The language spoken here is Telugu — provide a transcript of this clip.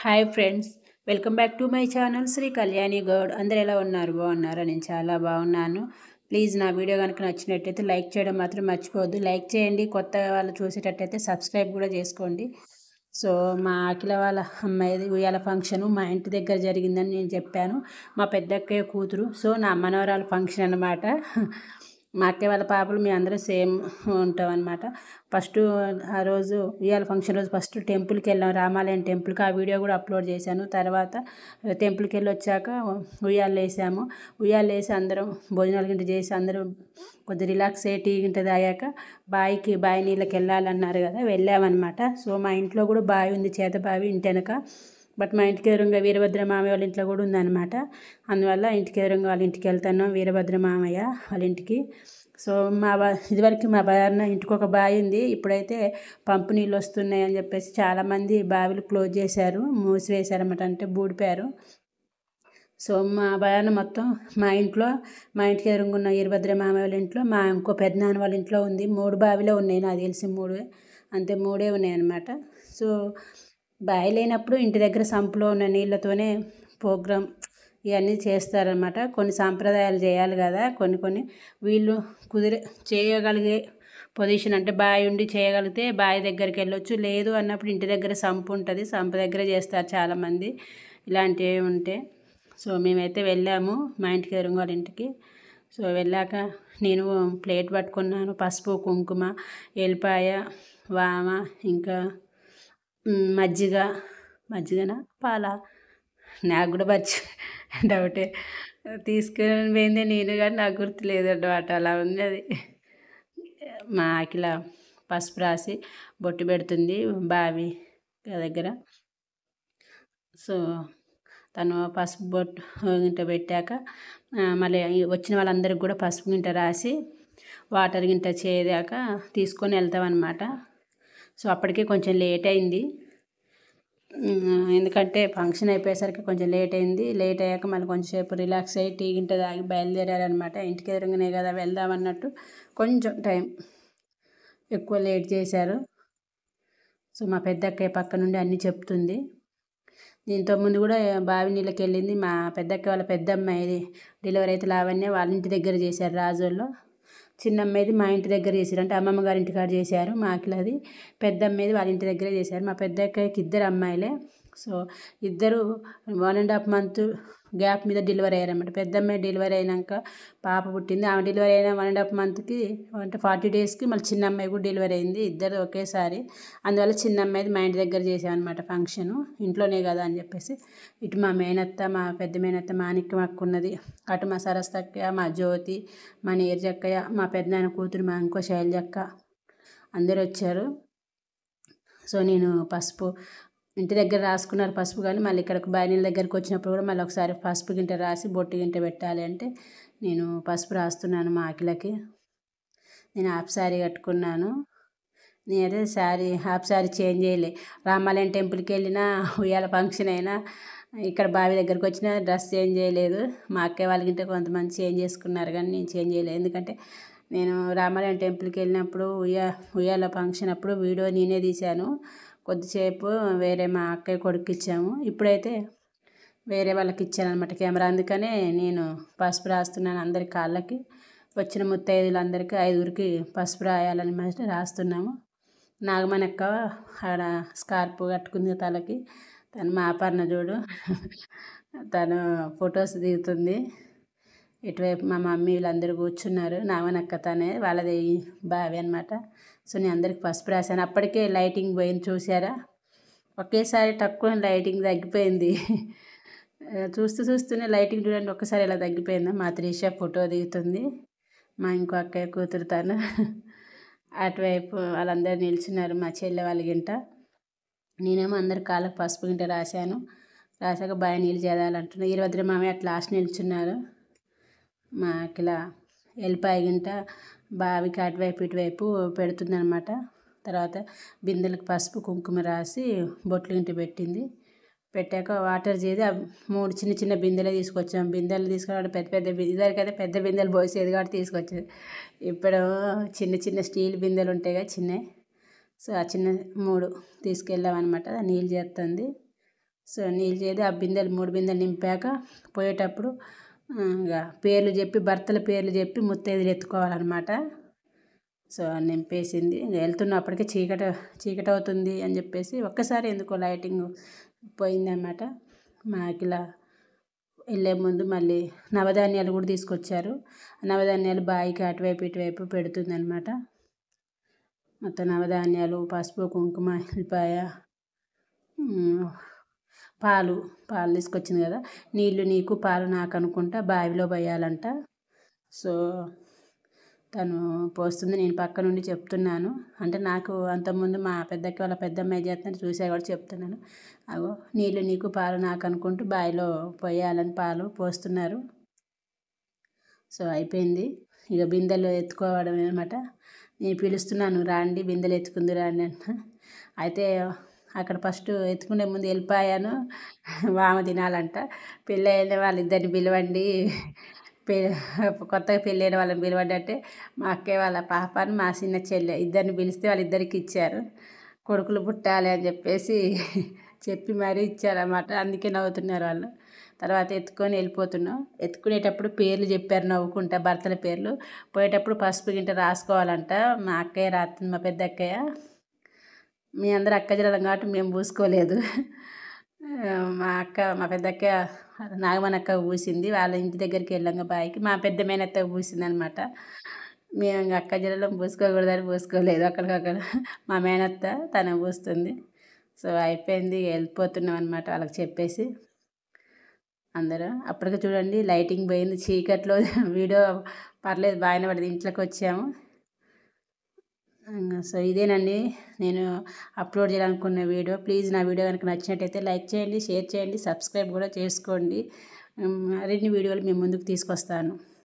Hi friends, welcome back to my channel Shri Kalyani Goud. అందరు ఎలా ఉన్నారు? బాగున్నారా? నేను చాలా బాగున్నాను. ప్లీజ్ నా వీడియో కనుక నచ్చినట్టయితే లైక్ చేయడం మాత్రం మర్చిపోవద్దు. లైక్ చేయండి. కొత్త వాళ్ళు చూసేటట్టయితే సబ్స్క్రైబ్ కూడా చేసుకోండి. సో మా అఖిల వాళ్ళ అమ్మాయిది ఉయ్యాల ఫంక్షను మా ఇంటి దగ్గర జరిగిందని నేను చెప్పాను. మా పెద్దక్కయ్య కూతురు, సో నా మనవరాలు ఫంక్షన్ అన్నమాట. మా అక్కయ్య వాళ్ళ పాపలు మేము అందరం సేమ్ ఉంటాం అనమాట. ఫస్ట్ ఆ రోజు ఉయ్యాల ఫంక్షన్ రోజు ఫస్ట్ టెంపుల్కి వెళ్ళాం, రామాలయం టెంపుల్కి. ఆ వీడియో కూడా అప్లోడ్ చేశాను. తర్వాత టెంపుల్కి వెళ్ళి వచ్చాక ఉయ్యాలు వేసాము. ఉయ్యాలు వేసి అందరం భోజనాలు గింట చేసి అందరం కొద్దిగా రిలాక్స్ అయ్యి టీ గింట తాగాక బావి నీళ్ళకి వెళ్ళాలన్నారు కదా, వెళ్ళామన్నమాట. సో మా ఇంట్లో కూడా బావి ఉంది, చేత బావి ఇంటి వెనక. బట్ మా ఇంటికి ఎదురుగా వీరభద్ర మామయ్య వాళ్ళ ఇంట్లో కూడా ఉందన్నమాట. అందువల్ల ఇంటికి ఎదురుగా వాళ్ళ ఇంటికి వెళ్తాను, వీరభద్ర మామయ్య వాళ్ళ ఇంటికి. సో ఇదివరకు మా బారిన ఇంటికి ఒక బావి ఉంది. ఇప్పుడైతే పంపు నీళ్ళు వస్తున్నాయి అని చెప్పేసి చాలామంది బావిలు క్లోజ్ చేశారు, మూసివేశారన్నమాట, అంటే బూడిపారు. సో మా బారిన మొత్తం మా ఇంటికి ఎదురుగున్న వీరభద్ర మామయ్య వాళ్ళ ఇంట్లో, మా ఇంకో పెద్దనాన్న వాళ్ళ ఇంట్లో ఉంది. 3 బావిలో ఉన్నాయి, నాకు తెలిసి 3 అంతే, 3 ఉన్నాయి అన్నమాట. సో బావి లేనప్పుడు ఇంటి దగ్గర సంపులో ఉన్న నీళ్ళతోనే ప్రోగ్రామ్ ఇవన్నీ చేస్తారనమాట. కొన్ని సాంప్రదాయాలు చేయాలి కదా, కొన్ని వీళ్ళు చేయగలిగే పొజిషన్, అంటే బావి ఉండి చేయగలిగితే బావి దగ్గరికి వెళ్ళొచ్చు. లేదు అన్నప్పుడు ఇంటి దగ్గర సంపు ఉంటుంది, సంపు దగ్గర చేస్తారు చాలామంది ఇలాంటివి ఉంటే. సో మేమైతే వెళ్ళాము మా ఇంటికి ఎదురుగా ఇంటికి. సో వెళ్ళాక నేను ప్లేట్ పట్టుకున్నాను, పసుపు కుంకుమ ఎల్లిపాయ వామ ఇంకా మజ్జిగన పాల, నాకు కూడా డౌటే, తీసుకుని పోయిందే నేను, కానీ నాకు గుర్తులేదు అన్నమాట. అలా ఉంది అది. మా అఖిల పసుపు రాసి బొట్టు పెడుతుంది బావి దగ్గర. సో తను పసుపు బొట్టు గింట పెట్టాక మళ్ళీ వచ్చిన వాళ్ళందరికీ కూడా పసుపు గింట రాసి వాటర్ గింట చేదాక తీసుకొని వెళ్తామన్నమాట. సో అప్పటికే కొంచెం లేట్ అయింది, ఎందుకంటే ఫంక్షన్ అయిపోయేసరికి కొంచెం లేట్ అయింది. లేట్ అయ్యాక మళ్ళీ కొంచెంసేపు రిలాక్స్ అయ్యి టీ గింట తాగి బయలుదేరారనమాట. ఇంటికి ఎదురుగానే కదా వెళ్దామన్నట్టు కొంచెం టైం ఎక్కువ లేట్ చేశారు. సో మా పెద్దక్కయ్య పక్క నుండి అన్నీ చెప్తుంది. దీంతో ముందు కూడా బావి నీళ్ళకి వెళ్ళింది మా పెద్దక్క వాళ్ళ పెద్దమ్మాయిది డెలివరీ అయితే లావణ్య వాళ్ళ ఇంటి దగ్గర చేశారు రాజోల్లో. చిన్నమ్మాయిది మా ఇంటి దగ్గర చేశారు, అంటే అమ్మమ్మ గారి ఇంటికాడ చేశారు. మా అఖిలది పెద్దమ్మాయిది వాళ్ళ ఇంటి దగ్గరే చేశారు. మా పెద్ద అక్కయ్యకి 2 అమ్మాయిలే. సో ఇద్దరు 1.5 month గ్యాప్ మీద డెలివరీ అయ్యారన్నమాట. పెద్ద అమ్మాయి డెలివరీ అయినాక పాప పుట్టింది. ఆమె డెలివరీ అయిన 1.5 monthకి, అంటే 40 daysకి మళ్ళీ చిన్న అమ్మాయి కూడా డెలివరీ అయింది, ఇద్దరు ఒకేసారి. అందువల్ల చిన్న అమ్మాయిది మా ఇంటి దగ్గర చేసామన్నమాట ఫంక్షను, ఇంట్లోనే కదా అని చెప్పేసి. ఇటు మా మేనత్త, మా పెద్ద మేనత్త మాణిక్యం అక్క ఉన్నది, అటు మా సరస్తక్కయ్య, మా జ్యోతి, మా నీరజక్కయ్య, మా పెద్దనాన్న కూతురు మా ఇంకో శైలజక్క, అందరూ వచ్చారు. సో నేను పసుపు ఇంటి దగ్గర రాసుకున్నారు పసుపు, కానీ మళ్ళీ ఇక్కడికి బాయినీళ్ళ దగ్గరికి వచ్చినప్పుడు కూడా మళ్ళీ ఒకసారి పసుపు గింట రాసి బొట్టు గింట పెట్టాలి అంటే నేను పసుపు రాస్తున్నాను మా అఖిలకి. నేను హాఫ్ శారీ కట్టుకున్నాను. నేనైతే హాఫ్ శారీ చేంజ్ చేయలే. రామాలయం టెంపుల్కి వెళ్ళినా, ఉయ్యాల ఫంక్షన్ అయినా, ఇక్కడ బావి దగ్గరికి వచ్చినా డ్రెస్ చేంజ్ చేయలేదు. మా అక్కయ్య వాళ్ళకింటే కొంతమంది చేంజ్ చేసుకున్నారు, కానీ నేను చేంజ్ చేయలేదు. ఎందుకంటే నేను రామాలయం టెంపుల్కి వెళ్ళినప్పుడు ఉయ్యాల ఫంక్షన్ అప్పుడు వీడియో నేనే తీశాను. కొద్దిసేపు వేరే మా అక్కయ్య కొడుకు ఇచ్చాము, ఇప్పుడైతే వేరే వాళ్ళకి ఇచ్చాను అనమాట కెమెరా. అందుకనే నేను పసుపు రాస్తున్నాను అందరి కాళ్ళకి. వచ్చిన ముత్తైదులందరికీ 5గురికి పసుపు రాయాలని రాస్తున్నాము. నాగమణక్క ఆడ స్కార్ప్ కట్టుకుంది తలకి, తను మా అపర్ణ చూడు, తను ఫొటోస్ దిగుతుంది. ఇటువైపు మా మమ్మీ వీళ్ళందరూ కూర్చున్నారు. నాగమణక్క తనే, వాళ్ళది బావి అనమాట. సో నేను అందరికి పసుపు రాశాను. అప్పటికే లైటింగ్ పోయింది, చూసారా? ఒకేసారి తక్కువ లైటింగ్ తగ్గిపోయింది. చూస్తూనే లైటింగ్ చూడండి ఒక్కసారి ఇలా తగ్గిపోయిందా. మా త్రిష ఫోటో దిగుతుంది, మా ఇంకో అక్కయ్య కూతురు తను. అటువైపు వాళ్ళందరూ నిల్చున్నారు మా చెల్లె వాళ్ళ గింట. నేనేమో అందరి కాళ్ళకు పసుపు గింట రాశాను. రాశాక బావి నీళ్ళు చేదాలంటున్నా. వీరభద్ర మామయ్య అట్లా లాస్ట్ నిల్చున్నారు. మా అఖిల ఎల్లిపాయ గింట బావికి అటువైపు ఇటువైపు పెడుతుందనమాట. తర్వాత బిందెలకు పసుపు కుంకుమ రాసి బొట్లు గింట పెట్టింది. పెట్టాక వాటర్ చేసి 3 చిన్న బిందెలు తీసుకొచ్చాము. బిందెలు తీసుకురావడం పెద్ద ఇదివరకైతే పెద్ద బిందెలు పోసేది కాబట్టి తీసుకొచ్చేది. ఇప్పుడు చిన్న స్టీల్ బిందెలు ఉంటాయి కదా చిన్నవి. సో ఆ చిన్న 3 తీసుకెళ్ళామన్నమాట. నీళ్ళు చేస్తుంది. సో నీళ్ళు చేది ఆ బిందెలు 3 బిందెలు నింపాక పోయేటప్పుడు ఇక పేర్లు చెప్పి భర్తల పేర్లు చెప్పి ముత్తైదులు ఎత్తుకోవాలన్నమాట. సో నింపేసింది. వెళ్తున్నప్పటికీ చీకటి అవుతుంది అని చెప్పేసి ఒక్కసారి ఎందుకో లైటింగ్ పోయిందన్నమాట. మాకు ఇలా వెళ్ళే ముందు మళ్ళీ నవధాన్యాలు కూడా తీసుకొచ్చారు. నవధాన్యాలు బాయికి అటువైపు ఇటువైపు పెడుతుంది అనమాట. మొత్తం నవధాన్యాలు, పసుపు, కుంకుమ, ఎల్లిపాయ, పాలు తీసుకొచ్చింది కదా. నీళ్ళు నీకు పాలు నాకు అనుకుంటా బావిలో పోయాలంట. సో తను పోస్తుంది, నేను పక్క నుండి చెప్తున్నాను. అంటే నాకు అంతకుముందు మా పెద్దక్క వాళ్ళ పెద్దమ్మాయి చేస్తుంటే చూసా కూడా చెప్తున్నాను. అగో నీళ్ళు నీకు పాలు నాకు అనుకుంటూ బావిలో పోయాలని పాలు పోస్తున్నారు. సో అయిపోయింది. ఇక బిందెలు ఎత్తుకోవడం అనమాట. నేను పిలుస్తున్నాను, రాండి బిందెలు ఎత్తుకుంది రాండి అంట. అయితే అక్కడ ఫస్ట్ ఎత్తుకునే ముందు వెళ్ళిపోయాను, వామ తినాలంట. పెళ్ళి అయిన వాళ్ళిద్దరిని పిలవండి, కొత్తగా పెళ్ళి అయిన వాళ్ళని పిలవండి అంటే మా అక్కయ్య వాళ్ళ పాపని మా చిన్న చెల్లె ఇద్దరిని పిలిస్తే వాళ్ళిద్దరికి ఇచ్చారు. కొడుకులు పుట్టాలి అని చెప్పేసి చెప్పి మరీ ఇచ్చారన్నమాట. అందుకే నవ్వుతున్నారు వాళ్ళు. తర్వాత ఎత్తుకొని వెళ్ళిపోతున్నాం. ఎత్తుకునేటప్పుడు పేర్లు చెప్పారు నవ్వుకుంటా, భర్తల పేర్లు. పోయేటప్పుడు పసుపు గింట రాసుకోవాలంట. మా అక్కయ్య రాస్తుంది, మా పెద్ద అక్కయ్య. మీ అందరూ అక్క చెల్లెలం కాబట్టి మేము పూసుకోలేదు. మా పెద్ద అక్క నాగమనక్క పూసింది. వాళ్ళ ఇంటి దగ్గరికి వెళ్ళాక బాయికి మా పెద్ద మేనత్త పూసింది అనమాట. మేము అక్క చెల్లెలం పూసుకోకూడదని పూసుకోలేదు. అక్కడికక్కడ మా మేనత్త తను పూస్తుంది. సో అయిపోయింది, వెళ్ళిపోతున్నాం అనమాట వాళ్ళకి చెప్పేసి. అందరూ అప్పటికి చూడండి లైటింగ్ పోయింది, చీకట్లో వీడియో పర్లేదు బాగానే పడింది. ఇంట్లోకి వచ్చాము. సో ఇదేనండి నేను అప్లోడ్ చేయాలనుకున్న వీడియో. ప్లీజ్ నా వీడియో కనుక నచ్చినట్టయితే లైక్ చేయండి, షేర్ చేయండి, సబ్స్క్రైబ్ కూడా చేసుకోండి. మరిన్ని వీడియోలు మేము ముందుకు తీసుకొస్తాను.